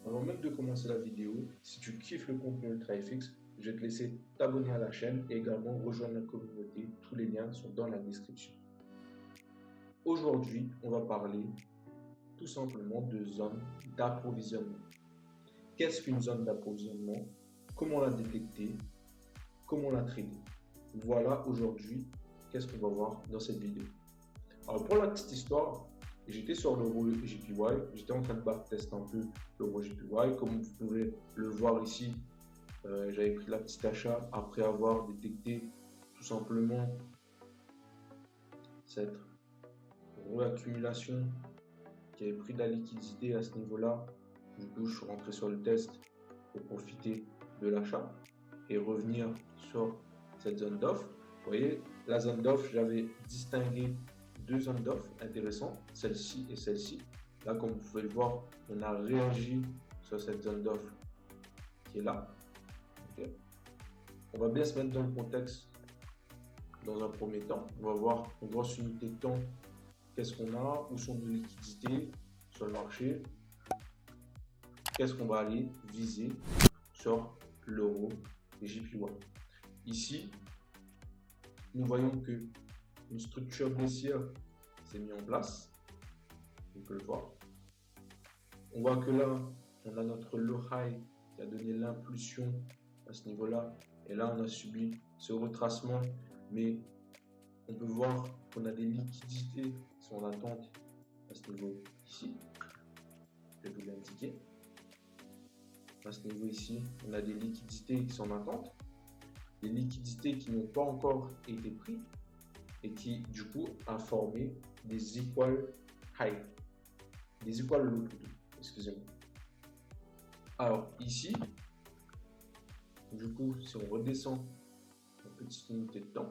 Avant même de commencer la vidéo, si tu kiffes le contenu UltraFX, je vais te laisser t'abonner à la chaîne et également rejoindre la communauté. Tous les liens sont dans la description. Aujourd'hui, on va parler tout simplement de zone d'approvisionnement. Qu'est-ce qu'une zone d'approvisionnement? Comment la détecter? Comment la traiter? Voilà aujourd'hui, qu'est-ce qu'on va voir dans cette vidéo. Alors pour la petite histoire, j'étais sur l'EuroJPY, j'étais en train de backtester un peu l'EuroJPY. Comme vous pouvez le voir ici, j'avais pris la petite achat après avoir détecté tout simplement cette réaccumulation qui avait pris de la liquidité à ce niveau-là. Du coup, je suis rentré sur le test pour profiter de l'achat et revenir sur cette zone d'offre. Vous voyez, la zone d'offre, j'avais distingué deux zones d'offre intéressantes, celle-ci et celle-ci. Là, comme vous pouvez le voir, on a réagi sur cette zone d'offre qui est là. Okay. On va bien se mettre dans le contexte dans un premier temps. On va voir une grosse unité de temps. Qu'est-ce qu'on a? Où sont nos liquidités sur le marché? Qu'est-ce qu'on va aller viser sur l'euro et JPY? Ici, nous voyons que une structure baissière s'est mise en place. On peut le voir. On voit que là, on a notre low high qui a donné l'impulsion à ce niveau-là. Et là, on a subi ce retracement. Mais on peut voir qu'on a des liquidités qui sont en attente à ce niveau ici. Je vais vous l'indiquer. À ce niveau ici, on a des liquidités qui sont en attente. Des liquidités qui n'ont pas encore été prises et qui, du coup, a formé des equal high. Des equal low, excusez-moi. Alors, ici, du coup, si on redescend en petite unité de temps,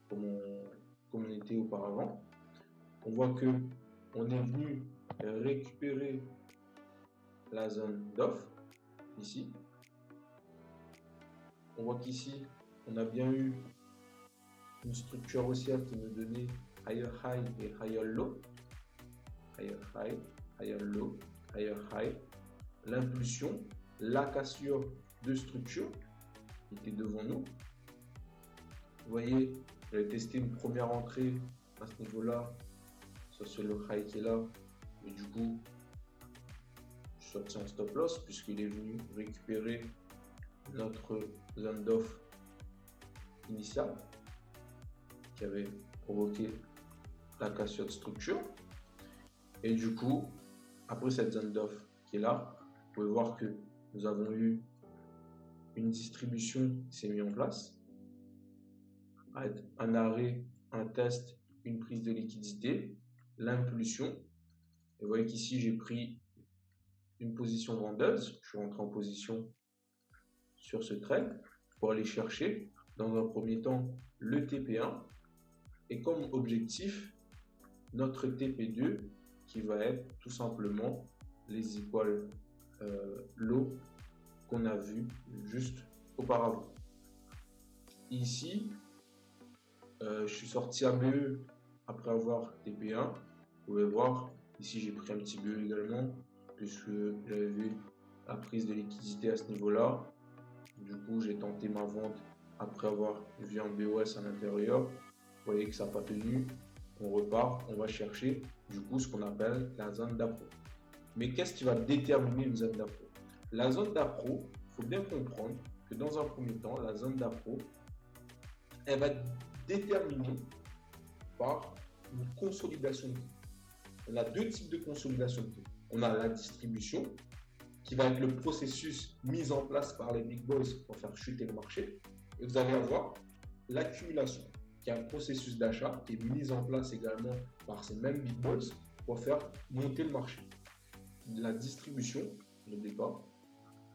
comme on était auparavant, on voit que on est venu récupérer la zone d'offre ici. On voit qu'ici, on a bien eu une structure haussière qui nous donnait higher high et higher low. Higher high, higher low, higher high. L'impulsion, la cassure de structure qui était devant nous. Vous voyez, j'avais testé une première entrée à ce niveau-là, sur ce low high qui est là. Et du coup, je suis sorti en stop loss puisqu'il est venu récupérer notre zone d'offre initiale qui avait provoqué la cassure de structure. Et du coup, après cette zone d'offre qui est là, vous pouvez voir que nous avons eu une distribution qui s'est mise en place. Un arrêt, un test, une prise de liquidité, l'impulsion. Et vous voyez qu'ici, j'ai pris une position vendeuse. Je suis rentré en position sur ce trade pour aller chercher dans un premier temps le TP1 et comme objectif notre TP2 qui va être tout simplement les equal low qu'on a vu juste auparavant. Ici, je suis sorti à BE après avoir TP1. Vous pouvez voir ici j'ai pris un petit BE également puisque j'avais vu la prise de liquidité à ce niveau-là. Du coup, j'ai tenté ma vente après avoir vu un BOS à l'intérieur. Vous voyez que ça n'a pas tenu. On repart, on va chercher du coup ce qu'on appelle la zone d'appro. Mais qu'est-ce qui va déterminer une zone d'appro? La zone d'appro, il faut bien comprendre que dans un premier temps, la zone d'appro, elle va être déterminée par une consolidation de prix. On a deux types de consolidation de prix. On a la distribution, qui va être le processus mis en place par les big boys pour faire chuter le marché. Et vous allez avoir l'accumulation, qui est un processus d'achat qui est mis en place également par ces mêmes big boys pour faire monter le marché. La distribution, n'oubliez pas,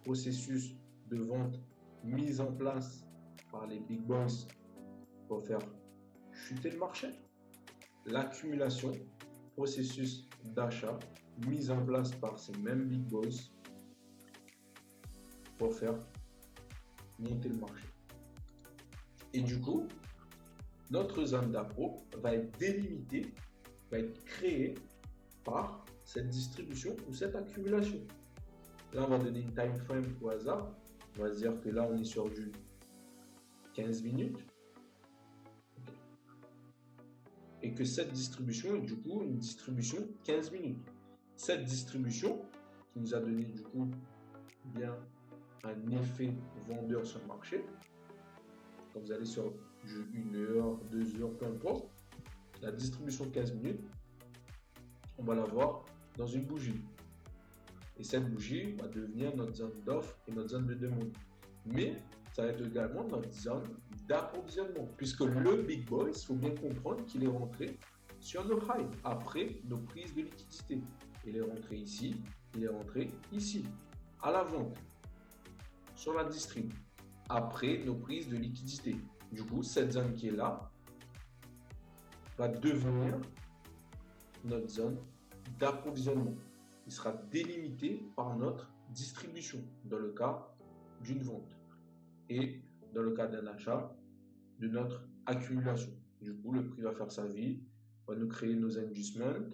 processus de vente mis en place par les big boys pour faire chuter le marché. L'accumulation, processus d'achat mis en place par ces mêmes big boys pour faire monter le marché. Et du coup, notre zone d'appro va être délimitée, va être créée par cette distribution ou cette accumulation. Là, on va donner une time frame au hasard. On va se dire que là, on est sur du 15 minutes. Et que cette distribution est du coup une distribution 15 minutes. Cette distribution qui nous a donné du coup bien un effet vendeur sur le marché. Quand vous allez sur du 1 heure, 2 heures, peu importe, la distribution de 15 minutes, on va la voir dans une bougie. Et cette bougie va devenir notre zone d'offre et notre zone de demande. Mais ça va être également notre zone d'approvisionnement, puisque le Big Boy, il faut bien comprendre qu'il est rentré sur nos highs après nos prises de liquidité. Il est rentré ici, il est rentré ici, à la vente, sur la distrib, après nos prises de liquidité. Du coup, cette zone qui est là va devenir notre zone d'approvisionnement. Il sera délimité par notre distribution dans le cas d'une vente et dans le cas d'un achat de notre accumulation. Du coup, le prix va faire sa vie, va nous créer nos inducements,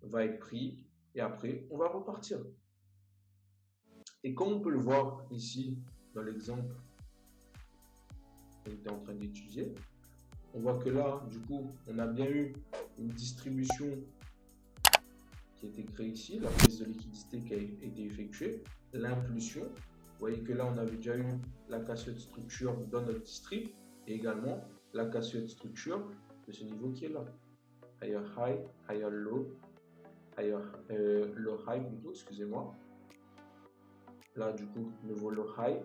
va être pris et après, on va repartir. Et comme on peut le voir ici dans l'exemple qu'on était en train d'étudier, on voit que là, du coup, on a bien eu une distribution qui a été créée ici, la prise de liquidité qui a été effectuée, l'impulsion. Vous voyez que là, on avait déjà eu la cassure de structure dans notre distrib et également la cassure de structure de ce niveau qui est là. Higher high, higher low, low high plutôt, excusez-moi. Là, du coup, nouveau low high,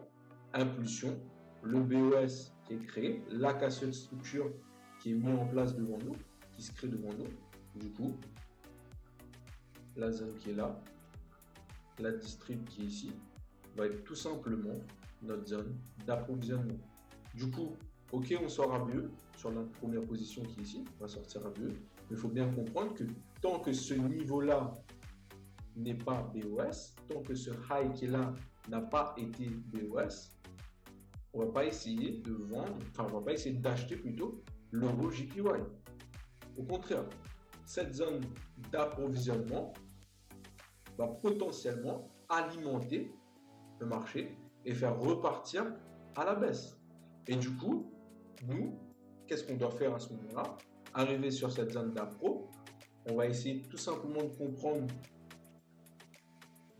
impulsion, le BOS qui est créé, la cassure de structure qui est mise en place devant nous, qui se crée devant nous. Du coup, la zone qui est là, la distrib qui est ici, va être tout simplement notre zone d'approvisionnement. Du coup, ok, on sort à bleu sur la première position qui est ici, on va sortir à bleu, mais il faut bien comprendre que tant que ce niveau-là n'est pas BOS, tant que ce high qui est là n'a pas été BOS, on ne va pas essayer de vendre, enfin on va pas essayer d'acheter plutôt l'euro JPY. Au contraire, cette zone d'approvisionnement va potentiellement alimenter le marché et faire repartir à la baisse. Et du coup, nous, qu'est-ce qu'on doit faire à ce moment-là? Arriver sur cette zone d'appro, on va essayer tout simplement de comprendre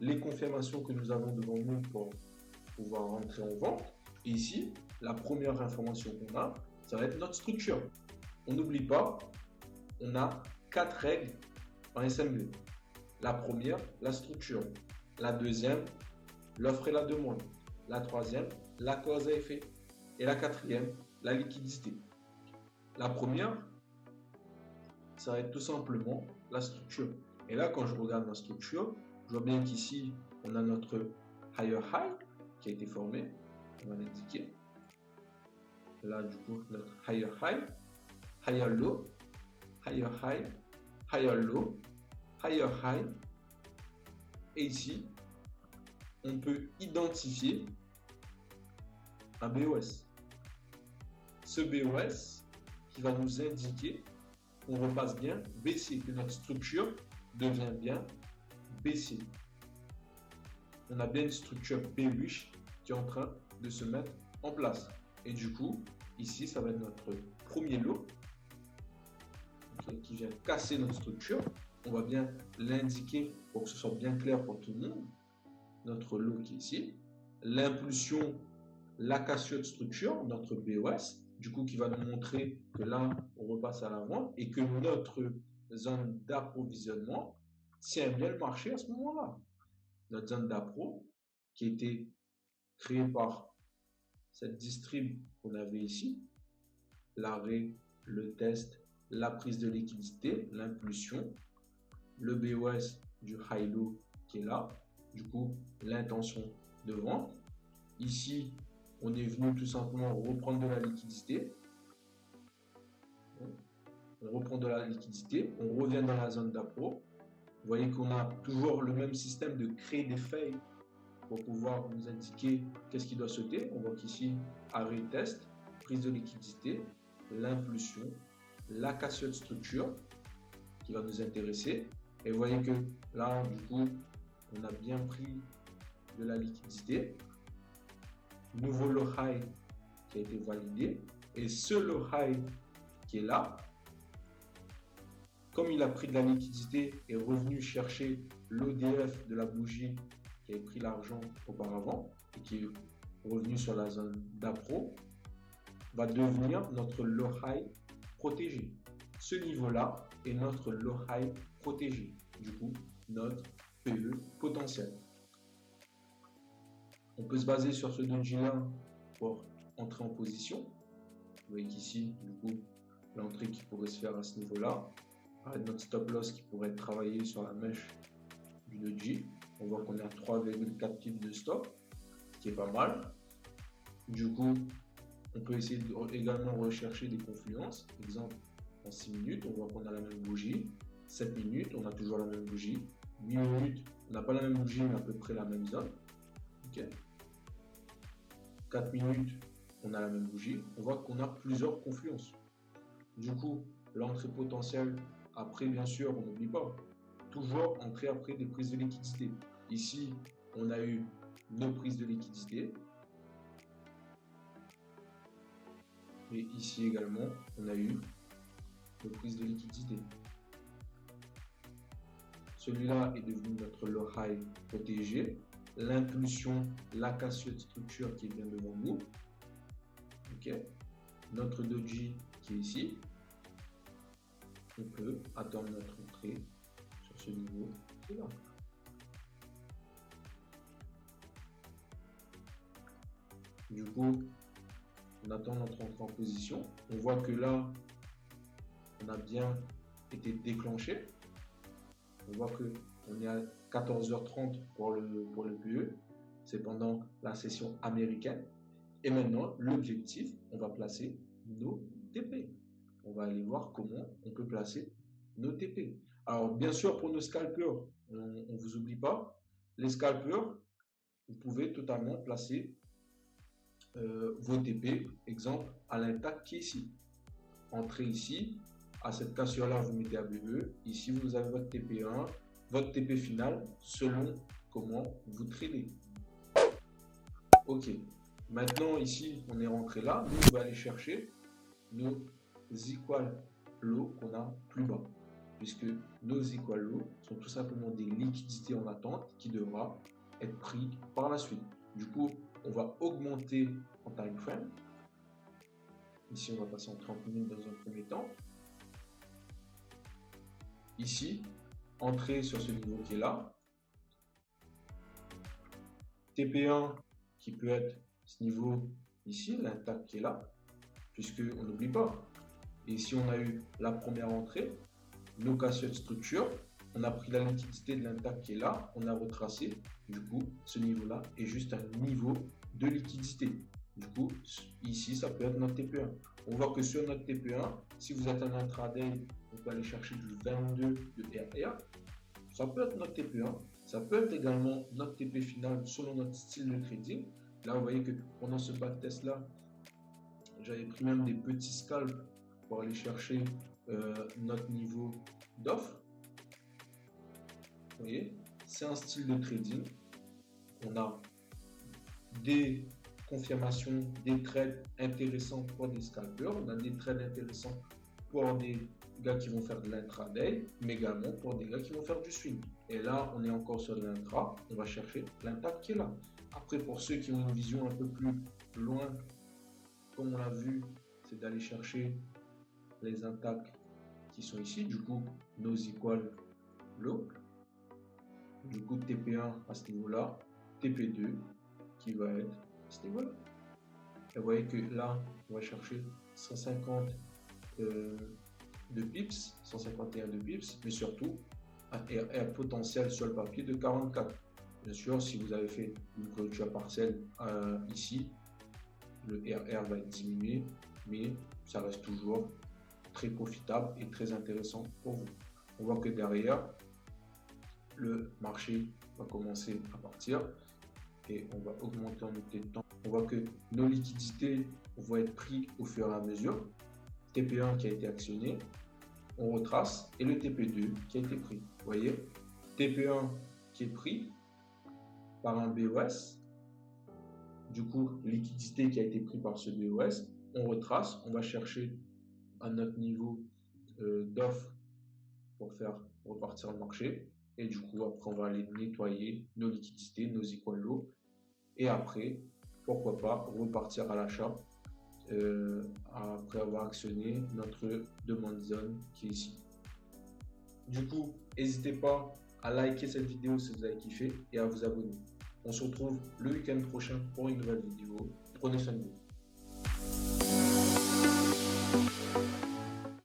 les confirmations que nous avons devant nous pour pouvoir rentrer en vente. Et ici, la première information qu'on a, ça va être notre structure. On n'oublie pas, on a 4 règles en SMB. La première, la structure. La deuxième, l'offre et la demande. La troisième, la cause à effet. Et la quatrième, la liquidité. La première, ça va être tout simplement la structure. Et là, quand je regarde ma structure, je vois bien qu'ici, on a notre higher high qui a été formé. On va l'indiquer. Là, du coup, notre higher high, higher low, higher high, higher low, higher high. Et ici, on peut identifier un BOS. Ce BOS qui va nous indiquer qu'on repasse bien baissier, que notre structure devient bien baissier. On a bien une structure bearish qui est en train de se mettre en place. Et du coup, ici, ça va être notre premier lot qui vient casser notre structure. On va bien l'indiquer pour que ce soit bien clair pour tout le monde. Notre lot qui est ici. L'impulsion, la cassure de structure, notre BOS, du coup, qui va nous montrer que là, on repasse à l'avant et que notre zone d'approvisionnement tient bien le marché à ce moment-là. Notre zone d'appro qui a été créée par cette distrib qu'on avait ici, l'arrêt, le test, la prise de liquidité, l'impulsion, le BOS du high-low qui est là, du coup l'intention de vente. Ici, on est venu tout simplement reprendre de la liquidité. On reprend de la liquidité, on revient dans la zone d'appro. Vous voyez qu'on a toujours le même système de créer des feuilles pour pouvoir nous indiquer qu'est-ce qui doit sauter. On voit qu'ici, arrêt test, prise de liquidité, l'impulsion, la cassure de structure qui va nous intéresser. Et vous voyez que là, du coup, on a bien pris de la liquidité. Nouveau low high qui a été validé. Et ce low high qui est là, comme il a pris de la liquidité et est revenu chercher l'ODF de la bougie qui avait pris l'argent auparavant et qui est revenu sur la zone d'appro, va devenir notre low high protégé. Ce niveau-là est notre low high protégé, du coup notre PE potentiel. On peut se baser sur ce doji-là pour entrer en position. Vous voyez qu'ici, du coup, l'entrée qui pourrait se faire à ce niveau-là, avec notre stop loss qui pourrait être travaillé sur la mèche du doji. On voit qu'on est à 3,4 pips de stop, ce qui est pas mal. Du coup, on peut essayer également rechercher des confluences. Exemple, en 6 minutes, on voit qu'on a la même bougie. 7 minutes, on a toujours la même bougie. 8 minutes, on n'a pas la même bougie, mais à peu près la même zone. Okay. 4 minutes, on a la même bougie. On voit qu'on a plusieurs confluences. Du coup, l'entrée potentielle, après, bien sûr, on n'oublie pas, toujours entrer après des prises de liquidité. Ici, on a eu nos prises de liquidité. Et ici également, on a eu nos prises de liquidité. Celui-là est devenu notre low high protégé. L'impulsion, la cassure de structure qui est bien devant nous. Ok. Notre doji qui est ici. On peut attendre notre entrée sur ce niveau qui est là. Du coup, on attend notre entrée en position. On voit que là, on a bien été déclenché. On voit qu'on est à 14h30 pour le PE. C'est pendant la session américaine. Et maintenant, l'objectif, on va placer nos TP. On va aller voir comment on peut placer nos TP. Alors, bien sûr, pour nos scalpers, on ne vous oublie pas. Les scalpers, vous pouvez totalement placer vos TP, exemple, à l'intact qui est ici. Entrez ici, à cette cassure-là, vous mettez ABE. Ici, vous avez votre TP1, votre TP final, selon comment vous tradez. Ok. Maintenant, ici, on est rentré là. Nous, on va aller chercher nos equal low qu'on a plus bas. Puisque nos equal low sont tout simplement des liquidités en attente qui devra être pris par la suite. Du coup, on va augmenter en time frame. Ici, on va passer en 30 minutes dans un premier temps. Ici, entrer sur ce niveau qui est là. TP1 qui peut être ce niveau ici, l'intact qui est là, puisque on n'oublie pas. Et ici, on a eu la première entrée, nos cassures de structure, on a pris la liquidité de l'intact qui est là, on a retracé. Du coup, ce niveau-là est juste un niveau de liquidité. Du coup, ici, ça peut être notre TP1. On voit que sur notre TP1, si vous êtes un intraday, on peut aller chercher du 22 de RR. Ça peut être notre TP1. Ça peut être également notre TP final selon notre style de trading. Là, vous voyez que pendant ce backtest là, j'avais pris même des petits scalps pour aller chercher notre niveau d'offre. Vous voyez, c'est un style de trading. On a des confirmations, des trades intéressants pour des scalpers. On a des trades intéressants pour des gars qui vont faire de l'intraday, mais également pour des gars qui vont faire du swing. Et là, on est encore sur de l'intra. On va chercher l'intact qui est là. Après, pour ceux qui ont une vision un peu plus loin, comme on l'a vu, c'est d'aller chercher les intacts qui sont ici. Du coup, nos equal low. Du coup, TP1 à ce niveau-là, TP2 qui va être à ce niveau-là. Et vous voyez que là, on va chercher 150 de pips, 151 de pips, mais surtout un RR potentiel sur le papier de 44. Bien sûr, si vous avez fait une clôture partielle ici, le RR va être diminué, mais ça reste toujours très profitable et très intéressant pour vous. On voit que derrière, le marché va commencer à partir et on va augmenter en unité de temps. On voit que nos liquidités vont être prises au fur et à mesure. TP1 qui a été actionné, on retrace, et le TP2 qui a été pris. Vous voyez, TP1 qui est pris, par un BOS. Du coup, liquidité qui a été prise par ce BOS, on retrace, on va chercher à notre niveau d'offre pour faire repartir le marché. Et du coup, après, on va aller nettoyer nos liquidités, nos equal low. Et après, pourquoi pas repartir à l'achat après avoir actionné notre demande zone qui est ici. Du coup, n'hésitez pas à liker cette vidéo si vous avez kiffé et à vous abonner. On se retrouve le week-end prochain pour une nouvelle vidéo. Prenez soin de vous.